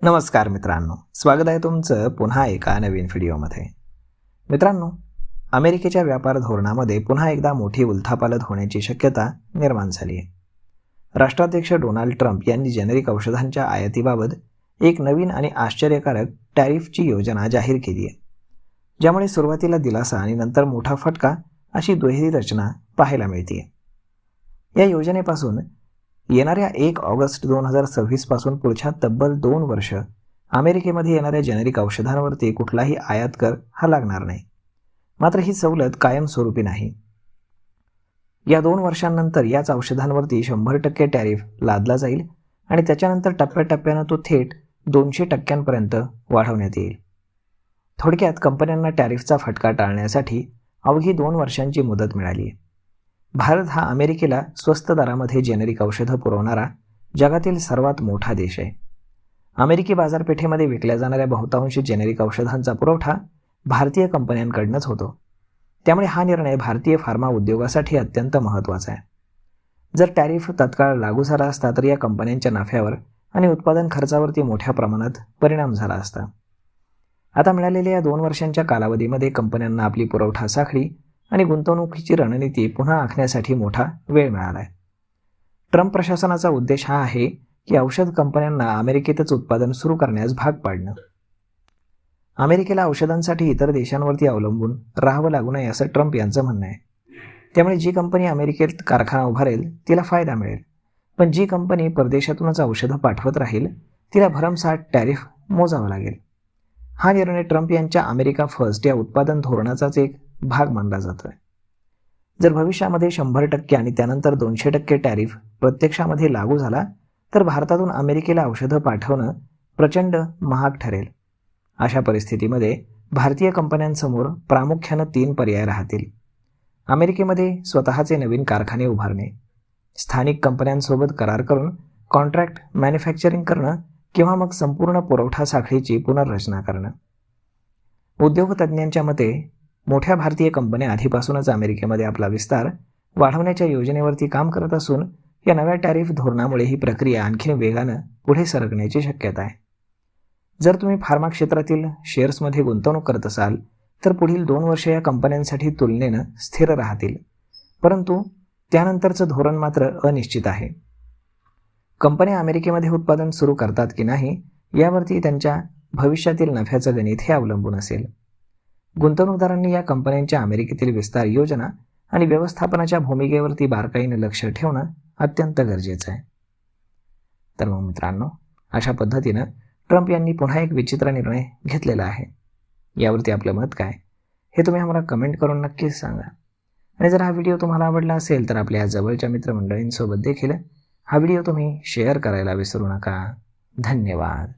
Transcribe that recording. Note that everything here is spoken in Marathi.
नमस्कार मित्रांनो, स्वागत आहे तुमचं पुन्हा एका नवीन व्हिडिओमध्ये. मित्रांनो, अमेरिकेच्या व्यापार धोरणामध्ये पुन्हा एकदा मोठी उलथापालथ होण्याची शक्यता निर्माण झाली आहे. राष्ट्राध्यक्ष डोनाल्ड ट्रम्प यांनी जेनेरिक औषधांच्या आयातीबाबत एक नवीन आणि आश्चर्यकारक टॅरिफची योजना जाहीर केली आहे, ज्यामुळे सुरुवातीला दिलासा आणि नंतर मोठा फटका अशी दुहेरी रचना पाहायला मिळते. या योजनेपासून येणाऱ्या 1 ऑगस्ट 2026 पासून पुढच्या तब्बल 2 वर्ष अमेरिकेमध्ये येणाऱ्या जेनेरिक औषधांवरती कुठलाही आयात कर हा लागणार नाही. मात्र ही सवलत कायमस्वरूपी नाही. या 2 वर्षांनंतर याच औषधांवरती 100% टॅरिफ लादला जाईल आणि त्याच्यानंतर टप्प्याटप्प्यानं तो थेट 200% वाढवण्यात येईल. थोडक्यात कंपन्यांना टॅरिफचा फटका टाळण्यासाठी अवघी 2 वर्षांची मुदत मिळाली आहे. भारत हा अमेरिकेला स्वस्त दरामध्ये जेनेरिक औषधं पुरवणारा जगातील सर्वात मोठा देश आहे. अमेरिकी बाजारपेठेमध्ये विकल्या जाणाऱ्या बहुतांश जेनेरिक औषधांचा पुरवठा भारतीय कंपन्यांकडूनच होतो. त्यामुळे हा निर्णय भारतीय फार्मा उद्योगासाठी अत्यंत महत्त्वाचा आहे. जर टॅरिफ तत्काळ लागू झाला असता तर या कंपन्यांच्या नफ्यावर आणि उत्पादन खर्चावरती मोठ्या प्रमाणात परिणाम झाला असता. आता मिळालेल्या या 2 वर्षांच्या कालावधीमध्ये कंपन्यांना आपली पुरवठा साखळी आणि गुंतवणुकीची रणनीती पुन्हा आखण्यासाठी मोठा वेळ मिळाला आहे. ट्रम्प प्रशासनाचा उद्देश हा आहे की औषध कंपन्यांना अमेरिकेतच उत्पादन सुरू करण्यास भाग पाडणं. अमेरिकेला औषधांसाठी इतर देशांवरती अवलंबून राहावं लागू नये असं ट्रम्प यांचं म्हणणं आहे. त्यामुळे जी कंपनी अमेरिकेत कारखाना उभारेल तिला फायदा मिळेल, पण जी कंपनी परदेशातूनच औषधं पाठवत राहील तिला भरमसाठ टॅरिफ मोजावं लागेल. हा निर्णय ट्रम्प यांच्या अमेरिका फर्स्ट या उत्पादन धोरणाचाच एक भाग मानला जातोय. जर भविष्यामध्ये 100% आणि त्यानंतर 200% टॅरिफ प्रत्यक्षामध्ये लागू झाला तर भारतातून अमेरिकेला औषधं पाठवणं प्रचंड महाग ठरेल. अशा परिस्थितीमध्ये भारतीय कंपन्यांसमोर प्रामुख्यानं 3 पर्याय राहतील. अमेरिकेमध्ये स्वतःचे नवीन कारखाने उभारणे, स्थानिक कंपन्यांसोबत करार करून कॉन्ट्रॅक्ट मॅन्युफॅक्चरिंग करणं किंवा मग संपूर्ण पुरवठा साखळीची पुनर्रचना करणं. उद्योगतज्ज्ञांच्या मते मोठ्या भारतीय कंपन्या आधीपासूनच अमेरिकेमध्ये आपला विस्तार वाढवण्याच्या योजनेवरती काम करत असून या नव्या टॅरिफ धोरणामुळे ही प्रक्रिया आणखी वेगानं पुढे सरकण्याची शक्यता आहे. जर तुम्ही फार्मा क्षेत्रातील शेअर्समध्ये गुंतवणूक करत असाल तर पुढील 2 वर्ष या कंपन्यांसाठी तुलनेनं स्थिर राहतील, परंतु त्यानंतरचं धोरण मात्र अनिश्चित आहे. कंपन्या अमेरिकेमध्ये उत्पादन सुरू करतात की नाही यावरती त्यांच्या भविष्यातील नफ्याचं गणित हे अवलंबून असेल. गुंतवणूकदारांनी या कंपन्यांच्या अमेरिकेतील विस्तार योजना आणि व्यवस्थापनाच्या भूमिकेवरती बारकाईने लक्ष ठेवणं अत्यंत गरजेचं आहे. तर मग मित्रांनो, अशा पद्धतीनं ट्रम्प यांनी पुन्हा एक विचित्र निर्णय घेतलेला आहे. यावरती आपलं मत काय हे तुम्ही आम्हाला कमेंट करून नक्कीच सांगा. आणि जर हा व्हिडिओ तुम्हाला आवडला असेल तर आपल्या जवळच्या मित्रमंडळींसोबत देखील हा व्हिडिओ तुम्ही शेअर करायला विसरू नका. धन्यवाद.